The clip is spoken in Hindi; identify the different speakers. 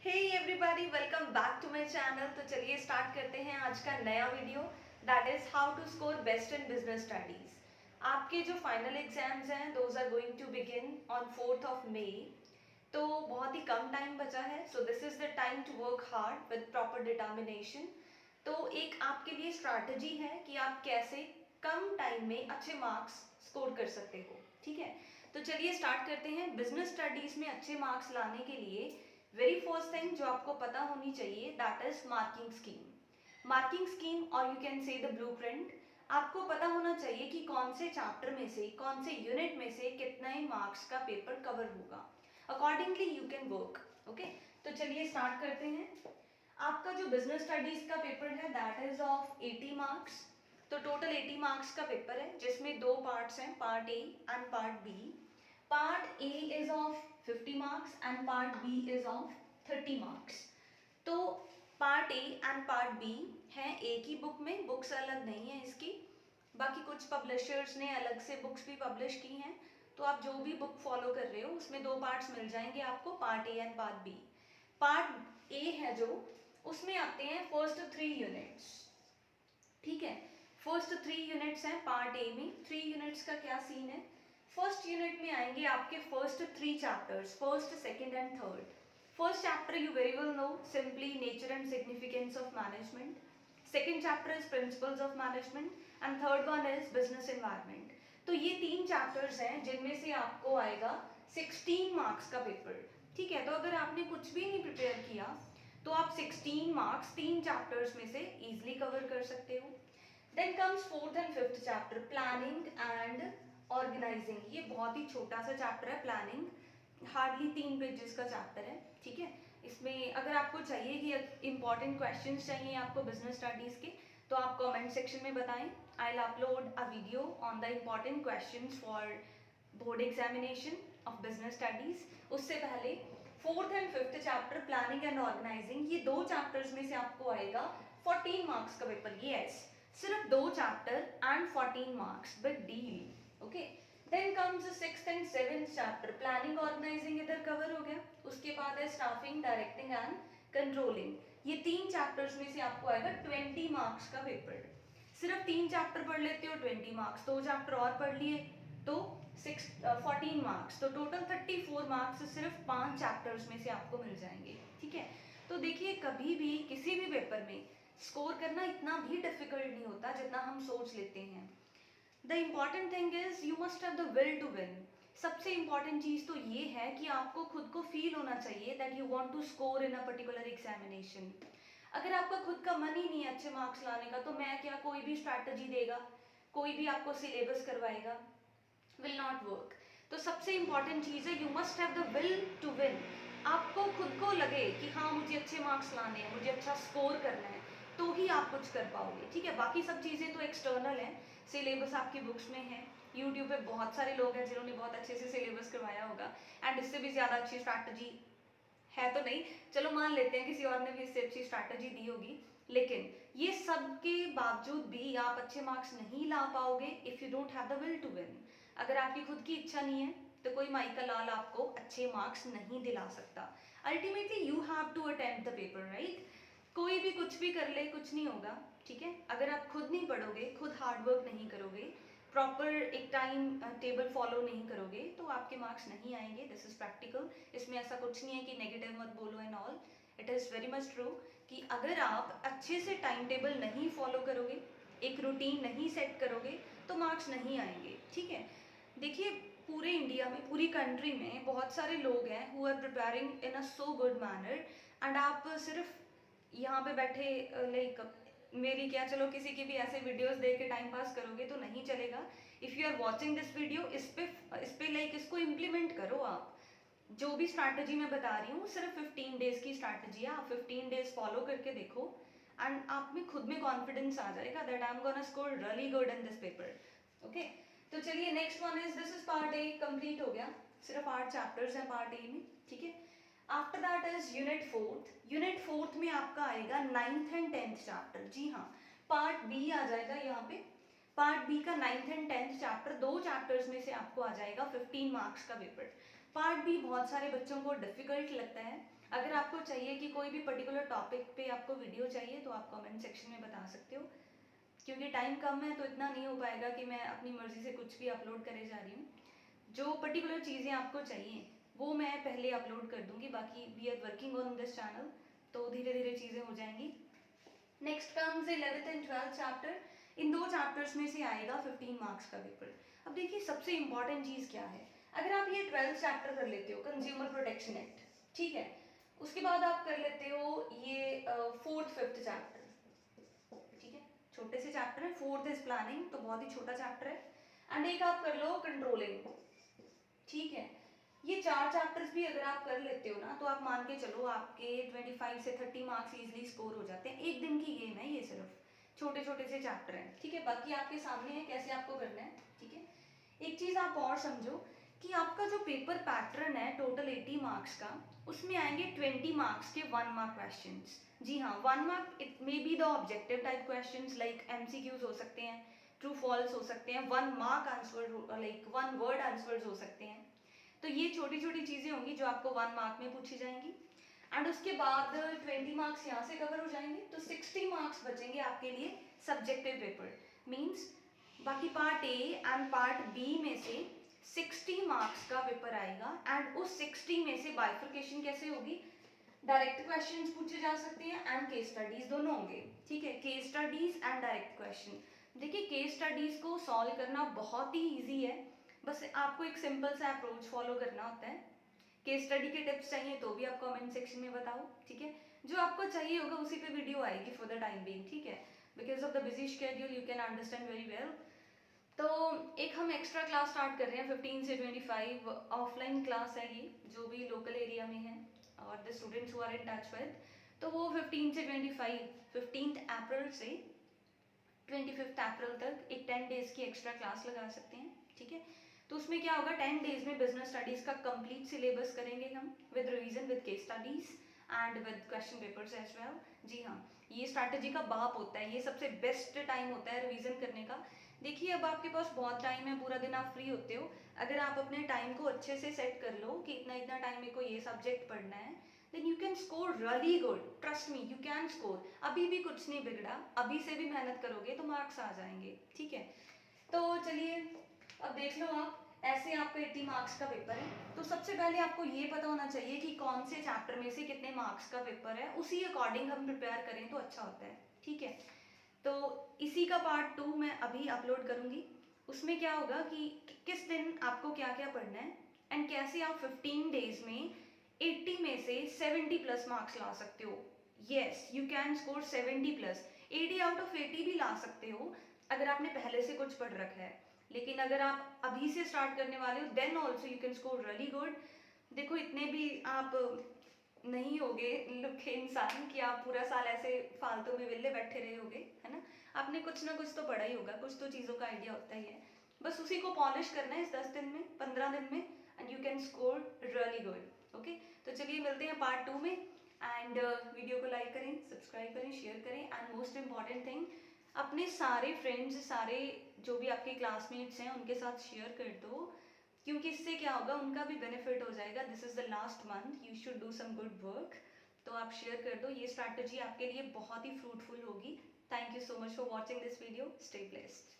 Speaker 1: Hey everybody, welcome back to my channel। तो चलिए स्टार्ट करते हैं आज का नया video that is how to score best in business studies. आपके जो फाइनल एग्जाम्स हैं those are going to begin on 4th of May। तो बहुत ही कम टाइम बचा है, so this is the time to work hard with proper determination. तो एक आपके लिए स्ट्रैटेजी है कि आप कैसे कम टाइम में अच्छे मार्क्स स्कोर कर सकते हो। ठीक है, तो चलिए स्टार्ट करते हैं। बिजनेस स्टडीज में अच्छे मार्क्स लाने के लिए वेरी फर्स्ट थिंग जो आपको पता होनी चाहिए that is marking scheme. Marking scheme और you can say the blueprint. आपको पता होना चाहिए कि कौन से चैप्टर में से, कौन से यूनिट में से कितने मार्क्स का पेपर कवर होगा। Accordingly you can work. Okay, तो चलिए स्टार्ट करते हैं। आपका जो बिजनेस स्टडीज का पेपर है दैट इज ऑफ 80 मार्क्स। तो टोटल 80 मार्क्स का पेपर है जिसमें दो पार्ट्स हैं, part A and part B. Part A is of 50 marks and Part B is of 30 marks। तो Part A and Part B हैं एक ही बुक में, बुक्स अलग नहीं है इसकी। बाकी कुछ पब्लिशर्स ने अलग से बुक्स भी पब्लिश की हैं, तो आप जो भी बुक फॉलो कर रहे हो उसमें दो पार्ट्स मिल जाएंगे आपको, part A and part B. Part A है जो, उसमें आते हैं फर्स्ट 3 यूनिट्स। ठीक है, फर्स्ट 3 यूनिट्स हैं पार्ट ए में। 3 यूनिट्स का क्या सीन है? फर्स्ट यूनिट में आएंगे आपके first 3 chapters, first, second and third. First chapter you very well know, simply nature and significance of management. Second chapter is principles of management and third one is business environment. तो ये 3 चैप्टर्स हैं जिनमें से आपको आएगा 16 मार्क्स का पेपर। ठीक है, तो अगर आपने कुछ भी नहीं प्रिपेयर किया तो आप 16 मार्क्स 3 चैप्टर्स में से इजीली कवर कर सकते हो। Then comes fourth and fifth chapter, planning and organising. ये बहुत ही छोटा सा चैप्टर है, प्लानिंग, हार्डली 3 पेजेस का चैप्टर है। ठीक है, इसमें अगर आपको चाहिए कि इंपॉर्टेंट क्वेश्चंस चाहिए आपको बिजनेस स्टडीज के, तो आप कमेंट सेक्शन में बताएं। I will upload a video on the important questions for board examination of business studies. उससे पहले fourth and fifth chapter, planning and organising, ये 2 चैप्टर्स में से आपको आएगा 14 मार्क्स का पेपर। यस, सिर्फ 2 chapter and 14 marks, big deal. Okay, then comes sixth and seventh chapter, planning organising इधर कवर हो गया। उसके बाद है स्टाफिंग, डायरेक्टिंग एंड कंट्रोलिंग। ये 3 चैप्टर्स में से आपको आएगा 20 मार्क्स का पेपर। सिर्फ 3 चैप्टर पढ़ लेते हो 20 मार्क्स, 2 चैप्टर और पढ़ लिए तो 14 मार्क्स, तो टोटल 34 मार्क्स सिर्फ 5 चैप्टर्स में से आपको मिल जाएंगे। ठीक है, तो देखिए कभी भी किसी भी पेपर में स्कोर करना इतना भी डिफिकल्ट नहीं होता जितना हम सोच लेते हैं। The important thing is you must have the will to win. सबसे इम्पॉर्टेंट चीज तो ये है कि आपको खुद को फील होना चाहिए that you want to score in a particular examination. अगर आपका खुद का मन ही नहीं है अच्छे मार्क्स लाने का, तो मैं क्या, कोई भी स्ट्रैटेजी देगा, कोई भी आपको सिलेबस करवाएगा, विल नॉट वर्क। तो सबसे इंपॉर्टेंट चीज है you must have the will to win. आपको खुद को लगे कि हाँ मुझे अच्छे मार्क्स लाने हैं, मुझे अच्छा स्कोर करना है, तो ही आप कुछ कर पाओगे। ठीक है, बाकी सब चीजें तो एक्सटर्नल हैं, सिलेबस आपकी बुक्स में है, यूट्यूब पे बहुत सारे लोग हैं जिन्होंने बहुत अच्छे से सिलेबस करवाया होगा, एंड इससे भी ज्यादा अच्छी स्ट्रैटेजी है तो नहीं, चलो मान लेते हैं किसी और ने भी इससे अच्छी स्ट्रैटेजी दी होगी, लेकिन ये सब के बावजूद भी आप अच्छे मार्क्स नहीं ला पाओगे if you don't have the will to win. अगर आपकी खुद की इच्छा नहीं है तो कोई माई का लाल आपको अच्छे मार्क्स नहीं दिला सकता। Ultimately you have to attempt the paper, right. कोई भी कुछ भी कर ले, कुछ नहीं होगा। ठीक है, अगर आप खुद नहीं पढ़ोगे, खुद हार्डवर्क नहीं करोगे, प्रॉपर एक टाइम टेबल फॉलो नहीं करोगे, तो आपके मार्क्स नहीं आएंगे। This is practical. इसमें ऐसा कुछ नहीं है कि नेगेटिव मत बोलो and all, it is very much true कि अगर आप अच्छे से टाइम टेबल नहीं फॉलो करोगे, एक रूटीन नहीं सेट करोगे, तो मार्क्स नहीं आएंगे। ठीक है, देखिए पूरे इंडिया में, पूरी कंट्री में बहुत सारे लोग हैं who are preparing in a so good manner, and आप सिर्फ यहाँ पे बैठे लाइक मेरी क्या, चलो किसी की भी ऐसे वीडियोस देख के टाइम पास करोगे तो नहीं चलेगा। If you are watching this video, इस पे लाइक इसको इम्प्लीमेंट करो आप। जो भी स्ट्रैटेजी मैं बता रही हूँ सिर्फ 15 डेज की स्ट्रैटेजी है, आप 15 डेज फॉलो करके देखो एंड आप में खुद में कॉन्फिडेंस आ जाएगा that I am gonna score really good in this paper. Okay, तो चलिए next one is, this is part A, complete हो गया। सिर्फ 8 चैप्टर्स हैं पार्ट ए में। ठीक है, after that is unit fourth. Unit fourth में आपका आएगा 9th एंड 10th चैप्टर। जी हाँ, पार्ट बी आ जाएगा यहाँ पे। पार्ट बी का 9th and 10th chapter, 2 chapters में से आपको आ जाएगा 15 मार्क्स का पेपर। पार्ट बी बहुत सारे बच्चों को डिफिकल्ट लगता है। अगर आपको चाहिए कि कोई भी पर्टिकुलर टॉपिक पे आपको वीडियो चाहिए तो आप कमेंट सेक्शन में बता सकते हो, क्योंकि टाइम कम है तो इतना नहीं हो पाएगा कि मैं अपनी मर्जी से कुछ भी अपलोड करे जा रही हूँ। जो पर्टिकुलर चीज़ें आपको चाहिए वो मैं पहले अपलोड कर दूंगी, बाकी we are working on this channel, तो धीरे धीरे चीज़ें हो जाएंगी। Next comes 11th and 12th chapter. इन दो चैप्टर्स में से आएगा 15 मार्क्स का पेपर। अब देखिए सबसे इंपॉर्टेंट चीज़ क्या है, अगर आप ये 12th चैप्टर कर लेते हो कंज्यूमर प्रोटेक्शन एक्ट, ठीक है, उसके बाद आप कर लेते हो ये 4th 5th चैप्टर, ठीक है, छोटे से चैप्टर है। 4th इज प्लानिंग, तो बहुत ही छोटा चैप्टर है। एंड एक आप कर लो कंट्रोलिंग, ठीक है। ये 4 चैप्टर्स भी अगर आप कर लेते हो ना तो आप मान के चलो आपके 25 से 30 मार्क्स इजीली स्कोर हो जाते हैं। एक दिन की गेम है ये, सिर्फ छोटे छोटे से चैप्टर हैं, ठीक है। बाकी आपके सामने है कैसे आपको करना है, ठीक है। एक चीज़ आप और समझो कि आपका जो पेपर पैटर्न है टोटल 80 मार्क्स का, उसमें आएंगे 20 मार्क्स के 1 मार्क क्वेश्चंस। जी हाँ, 1 mark it may be the objective type questions like MCQs हो सकते हैं, ट्रू फॉल्स हो सकते हैं, 1 mark answer like 1 word answers हो सकते हैं। तो ये छोटी छोटी चीज़ें होंगी जो आपको 1 मार्क में पूछी जाएंगी। एंड उसके बाद 20 मार्क्स यहाँ से कवर हो जाएंगे, तो 60 मार्क्स बचेंगे आपके लिए सब्जेक्टिव पेपर। मीन्स बाकी part A and part B में से 60 मार्क्स का पेपर आएगा। एंड उस 60 में से बाइफर्केशन कैसे होगी, डायरेक्ट क्वेश्चंस पूछे जा सकते हैं एंड केस स्टडीज दोनों होंगे, ठीक है। Case studies and direct question. देखिए केस स्टडीज को सॉल्व करना बहुत ही ईजी है, बस आपको एक सिंपल सा अप्रोच फॉलो करना होता है। केस स्टडी के टिप्स चाहिए तो भी आप कमेंट सेक्शन में बताओ, ठीक है। जो आपको चाहिए होगा उसी पे वीडियो आएगी फॉर द टाइम बीइंग, ठीक है। Because of the busy schedule you can understand very well. तो एक हम एक्स्ट्रा क्लास स्टार्ट कर रहे हैं 15 से 25, ऑफलाइन क्लास है ये, जो भी लोकल एरिया में है और the students who are in touch with, तो वो 15 से 25, 15th अप्रैल से 25th अप्रैल तक एक 10 डेज की एक्स्ट्रा क्लास लगा सकते हैं, ठीक है। तो उसमें क्या होगा, 10 डेज में बिजनेस स्टडीज का कंप्लीट सिलेबस करेंगे हम, with revision, with case studies and with question papers as well. जी हाँ, ये स्ट्रैटेजी का बाप होता है, ये सबसे बेस्ट टाइम होता है रिवीजन करने का। देखिए अब आपके पास बहुत टाइम है, पूरा दिन आप फ्री होते हो, अगर आप अपने टाइम को अच्छे से सेट कर लो कि इतना इतना टाइम मेरे को ये सब्जेक्ट पढ़ना है, then you can score really good, trust me you can score। अभी भी कुछ नहीं बिगड़ा, अभी से भी मेहनत करोगे तो मार्क्स आ जाएंगे, ठीक है। तो चलिए अब देख लो आप, ऐसे आपका 80 मार्क्स का पेपर है, तो सबसे पहले आपको ये पता होना चाहिए कि कौन से चैप्टर में से कितने मार्क्स का पेपर है, उसी अकॉर्डिंग हम प्रिपेयर करें तो अच्छा होता है, ठीक है। तो इसी का पार्ट 2 मैं अभी अपलोड करूंगी। उसमें क्या होगा कि किस दिन आपको क्या क्या पढ़ना है एंड कैसे आप 15 डेज में 80 में से 70 प्लस मार्क्स ला सकते हो। Yes, you can score 70 plus, 80 out of 80 भी ला सकते हो अगर आपने पहले से कुछ पढ़ रखा है। लेकिन अगर आप अभी से स्टार्ट करने वाले हो then also you can score really good. देखो इतने भी आप नहीं होगे लुखे इंसान कि आप पूरा साल ऐसे फालतू में विले बैठे रहे होगे, है ना। आपने कुछ ना कुछ तो पढ़ा ही होगा, कुछ तो चीज़ों का आइडिया होता ही है, बस उसी को पॉलिश करना है इस 10 दिन में, 15 दिन में, and you can score really good. Okay, तो चलिए मिलते हैं पार्ट 2 में। एंड वीडियो को लाइक करें, सब्सक्राइब करें, शेयर करें, एंड मोस्ट इम्पॉर्टेंट थिंग, अपने सारे फ्रेंड्स, सारे जो भी आपके क्लासमेट्स हैं उनके साथ शेयर कर दो, क्योंकि इससे क्या होगा, उनका भी बेनिफिट हो जाएगा। This is the last month, you should do some good work, तो आप शेयर कर दो, ये स्ट्रैटेजी आपके लिए बहुत ही फ्रूटफुल होगी। Thank you so much for watching this video, stay blessed.